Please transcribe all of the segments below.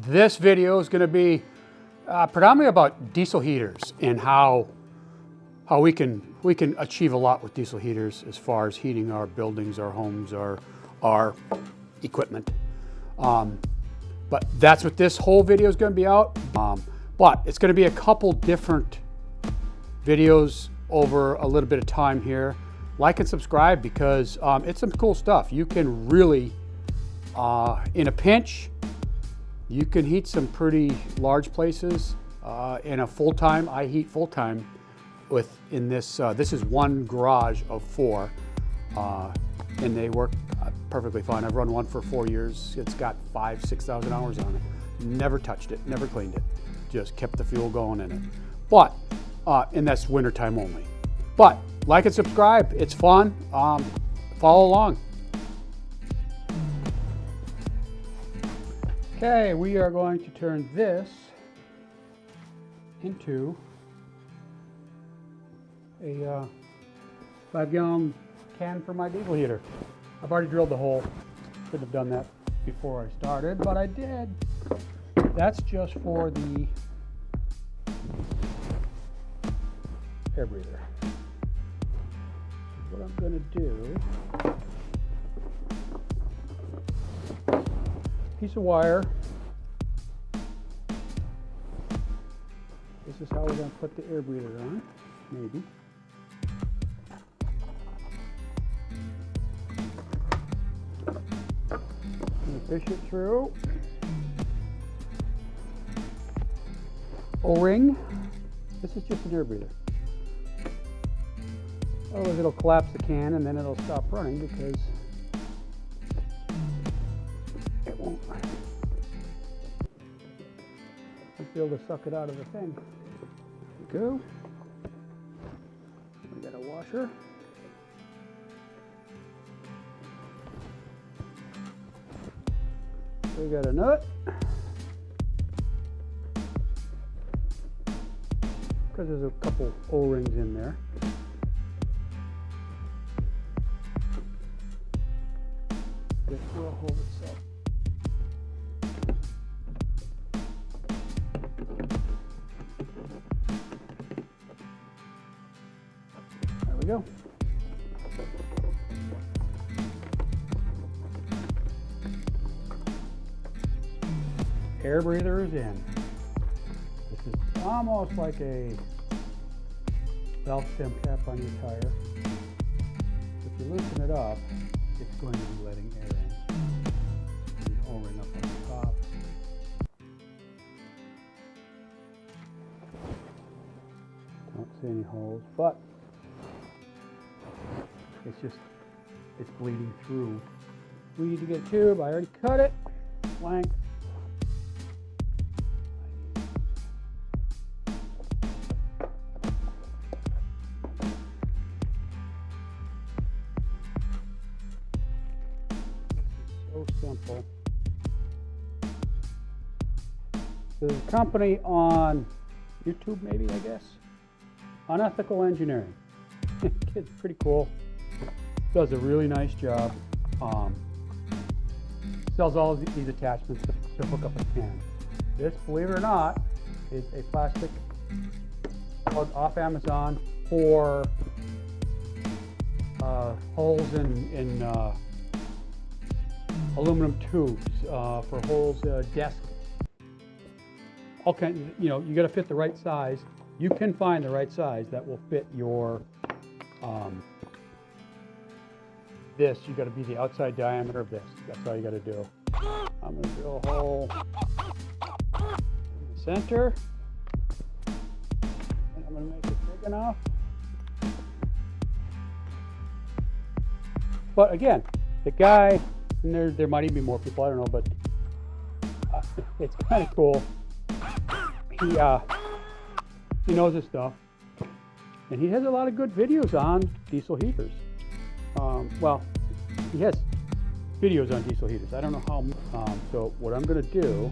This video is going to be predominantly about diesel heaters and how we can achieve a lot with diesel heaters as far as heating our buildings, our homes, our equipment. But that's what this whole video is going to be out. But it's going to be a couple different videos over a little bit of time here. Like and subscribe because it's some cool stuff. You can really, in a pinch, you can heat some pretty large places. In a full-time, I heat full-time in this. This is one garage of 4, and they work perfectly fine. I've run one for 4 years. It's got 5,000–6,000 hours on it. Never touched it, never cleaned it. Just kept the fuel going in it. But, and that's wintertime only. But like and subscribe, it's fun. Follow along. Okay, we are going to turn this into a 5-gallon can for my diesel heater. I've already drilled the hole. Could have done that before I started, but I did. That's just for the air breather. So what I'm going to do, piece of wire. This is how we're going to put the air breather on, maybe. Fish it through. O-ring. This is just an air breather. Otherwise it'll collapse the can and then it'll stop running because it won't be able to suck it out of the thing. There we go. We got a washer. We got a nut, because there's a couple O-rings in there. This will hold itself. There we go. Air breather is in. This is almost like a valve stem cap on your tire. If you loosen it up, it's going to be letting air in. And O-ring up on the top. Don't see any holes, but it's bleeding through. We need to get a tube. I already cut it. Length. So simple. There's a company on YouTube, maybe, I guess, Unethical Engineering. Kid's pretty cool. Does a really nice job. Sells all of these attachments to hook up a can. This, believe it or not, is a plastic plug off Amazon for holes in aluminum tubes, for holes, desk. All kinds, you got to fit the right size. You can find the right size that will fit your this. You got to be the outside diameter of this. That's all you got to do. I'm going to drill a hole in the center, and I'm going to make it big enough. But again, the guy, and there might even be more people, I don't know, but it's kind of cool. He knows his stuff, and he has a lot of good videos on diesel heaters. Well, he has videos on diesel heaters. I don't know how. So what I'm going to do,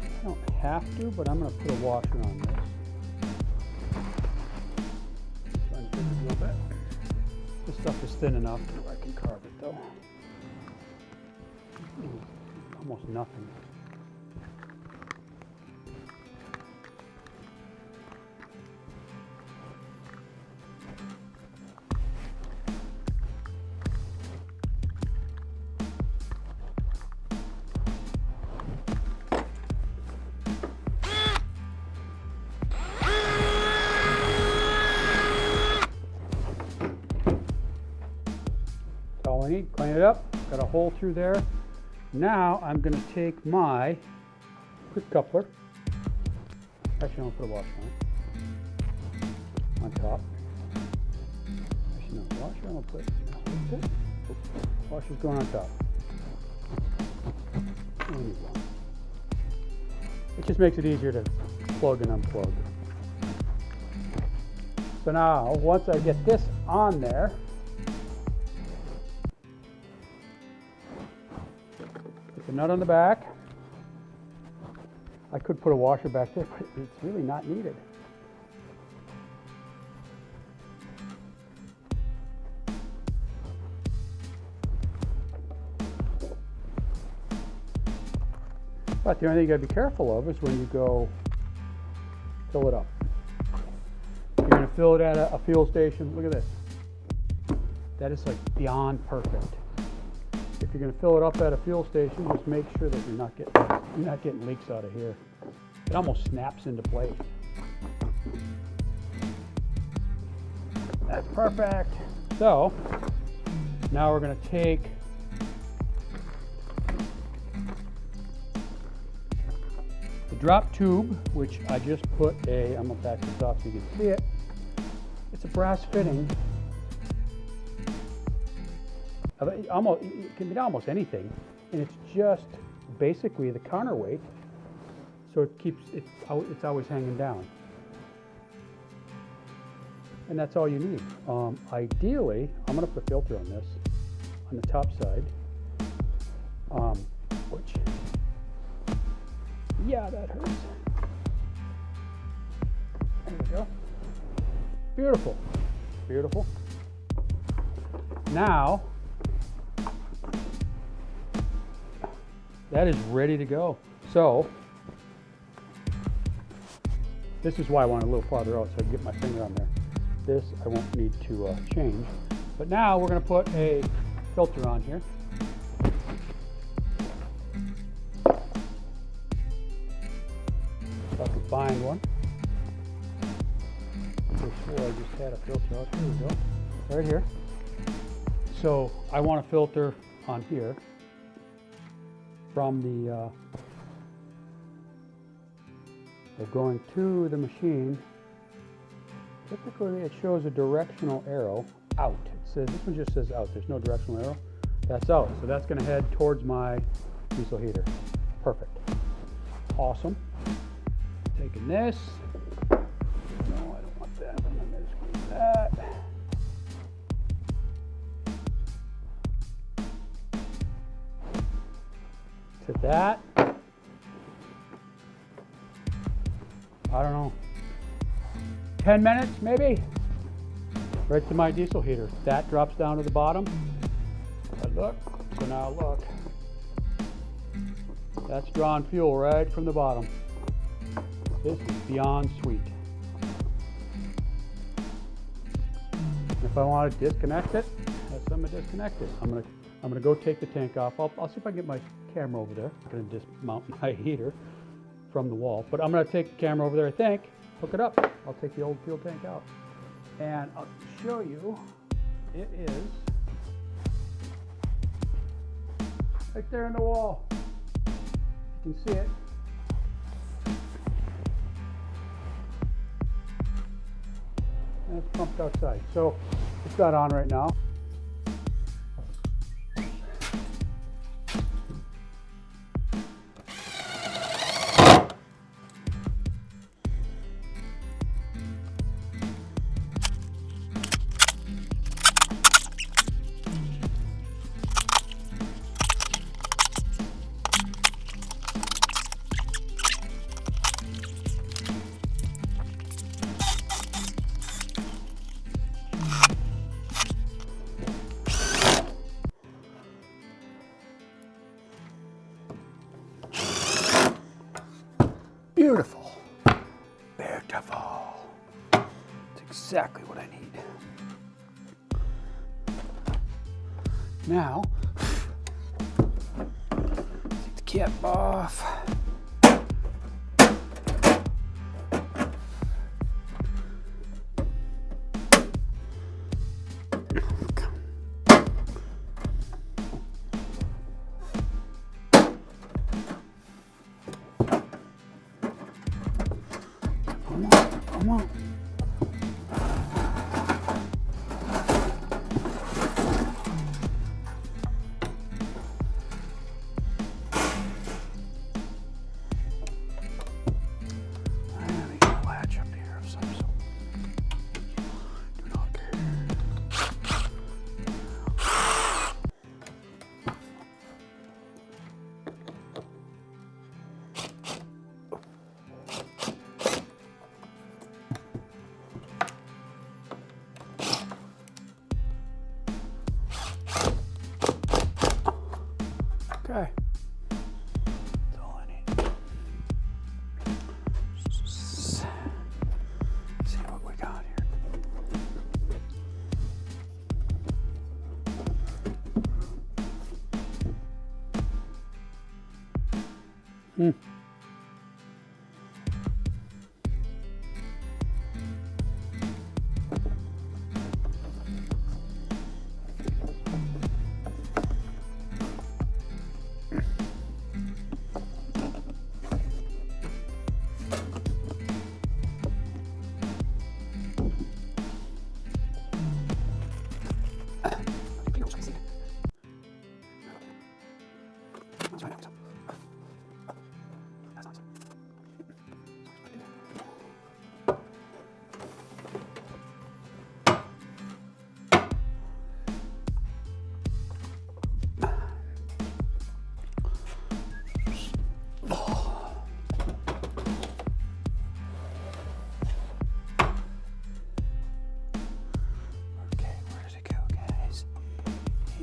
I don't have to, but I'm going to put a washer on this. Trying to fit it a little bit. This stuff is thin enough where I can carve almost nothing. All I need, clean it up, got a hole through there. Now I'm going to take my quick coupler. Actually, I'm going to put a washer on top. Actually, no, washer, I'm going to put, washer's going on top. Only need one. It just makes it easier to plug and unplug. So now, once I get this on there, the nut on the back. I could put a washer back there, but it's really not needed. But the only thing you gotta be careful of is when you go fill it up. You're gonna fill it at a fuel station. Look at this. That is like beyond perfect. If you're going to fill it up at a fuel station, just make sure that you're not getting leaks out of here. It almost snaps into place. That's perfect. So now we're going to take the drop tube, which I just put I'm going to back this off so you can see it. It's a brass fitting. It can be almost anything, and it's just basically the counterweight, so it keeps it's always hanging down, and that's all you need. Ideally, I'm going to put a filter on this on the top side, which, yeah, that hurts. There we go. Beautiful, beautiful. Now that is ready to go. So this is why I want it a little farther out so I can get my finger on there. This I won't need to change. But now we're going to put a filter on here. If I can find one. I swore I just had a filter out. Here we go. Right here. So I want a filter on here from the going to the machine. Typically it shows a directional arrow out. It says, this one just says out. There's no directional arrow. That's out. So that's going to head towards my diesel heater. Perfect. Awesome. Taking this. No, I don't want that. I'm going to just do that. To that. I don't know. 10 minutes maybe? Right to my diesel heater. That drops down to the bottom. Look. So now look. That's drawing fuel right from the bottom. This is beyond sweet. If I want to disconnect it, I'm gonna disconnect it. I'm gonna go take the tank off. I'll see if I can get my camera over there. I'm gonna dismount my heater from the wall, but I'm gonna take the camera over there, I think, hook it up. I'll take the old fuel tank out and I'll show you. It is right there in the wall. You can see it. And it's pumped outside. So it's not on right now. Beautiful. Beautiful. That's exactly what I need. Now, take the cap off. Come on. We got a latch up here of some sort. Do not care. Okay. That's all I need. Let's see what we got here.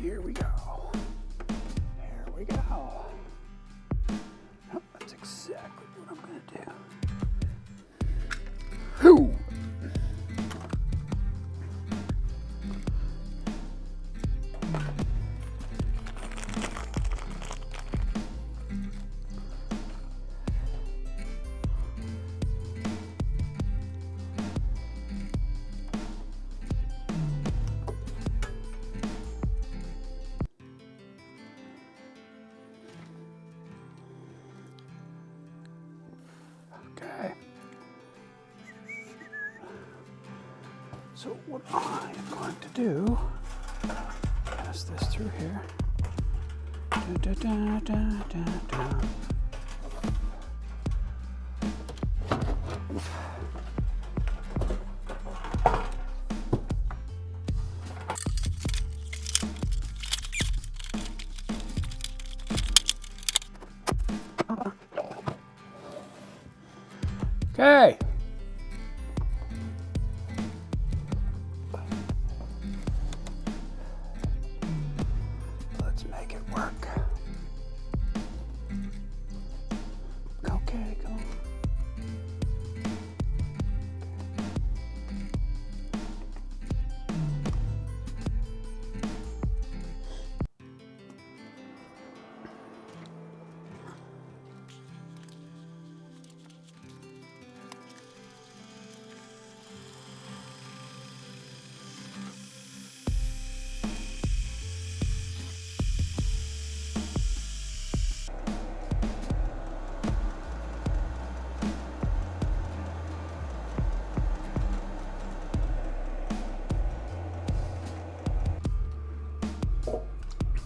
Here we go. Here we go. Oh, that's exactly what I'm going to do. Whoo! Okay. So what I am going to do, pass this through here. Da, da, da, da, da. Okay. Let's make it work. Okay, come on.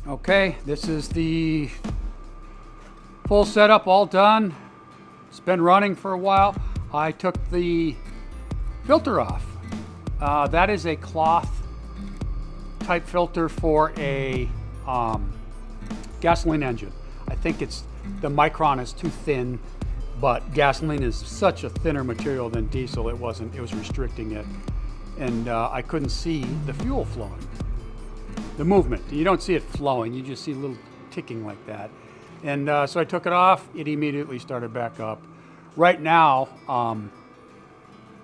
Okay, this is the full setup all done. It's been running for a while. I took the filter off. That is a cloth type filter for a gasoline engine. I think the micron is too thin, but gasoline is such a thinner material than diesel. It was restricting it. And I couldn't see the fuel flowing. The movement, you don't see it flowing, you just see a little ticking like that. And so I took it off, it immediately started back up. right now,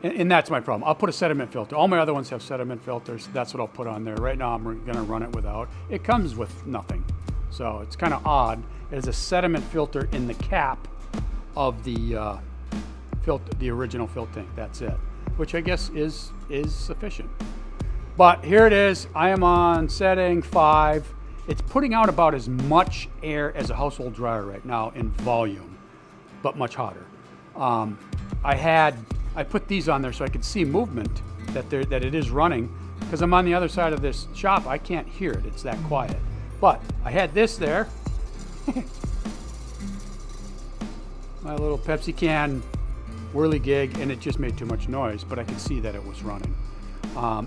and that's my problem. I'll put a sediment filter. All my other ones have sediment filters. That's what I'll put on there. Right now I'm going to run it without. It comes with nothing. So it's kind of odd. There's a sediment filter in the cap of the original fill tank. That's it, which I guess is sufficient. But here it is. I am on setting 5. It's putting out about as much air as a household dryer right now in volume, but much hotter. I put these on there so I could see movement, that it is running, because I'm on the other side of this shop. I can't hear it. It's that quiet. But I had this there. My little Pepsi can whirligig, and it just made too much noise, but I could see that it was running.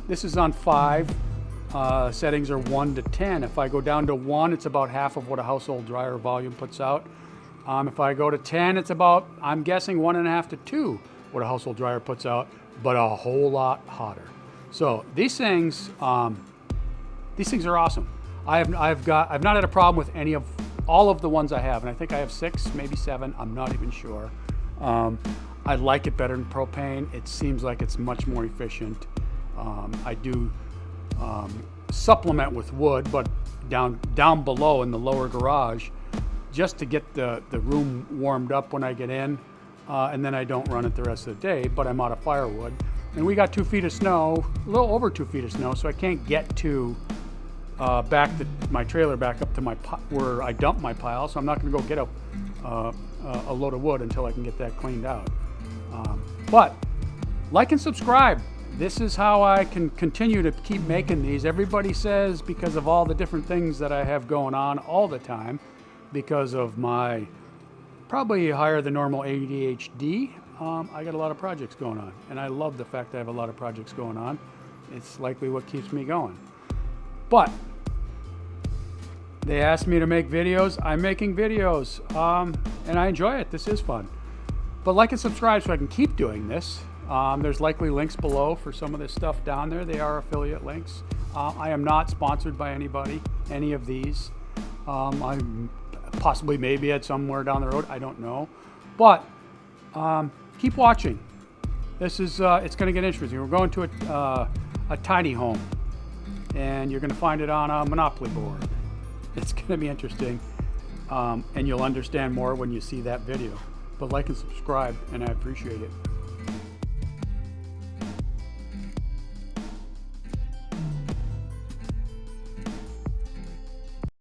This is on 5. Settings are 1 to 10. If I go down to 1, it's about half of what a household dryer volume puts out. If I go to 10, it's about, I'm guessing, 1.5 to 2 what a household dryer puts out, but a whole lot hotter. So these things are awesome. I've not had a problem with any of all of the ones I have, and I think I have 6, maybe 7. I'm not even sure. I like it better than propane. It seems like it's much more efficient. I do supplement with wood, but down below in the lower garage, just to get the room warmed up when I get in, and then I don't run it the rest of the day, but I'm out of firewood. And we got 2 feet of snow, a little over 2 feet of snow, so I can't get to my trailer back up to where I dump my pile, so I'm not going to go get a load of wood until I can get that cleaned out. But like and subscribe. This is how I can continue to keep making these. Everybody says, because of all the different things that I have going on all the time, because of my probably higher than normal ADHD, I got a lot of projects going on. And I love the fact that I have a lot of projects going on. It's likely what keeps me going. But they asked me to make videos. I'm making videos, and I enjoy it. This is fun. But like and subscribe so I can keep doing this. There's likely links below for some of this stuff down there. They are affiliate links. I am not sponsored by anybody, any of these. I'm possibly maybe at somewhere down the road. I don't know. But keep watching. This is it's going to get interesting. We're going to a tiny home, and you're going to find it on a Monopoly board. It's going to be interesting, and you'll understand more when you see that video. But like and subscribe, and I appreciate it.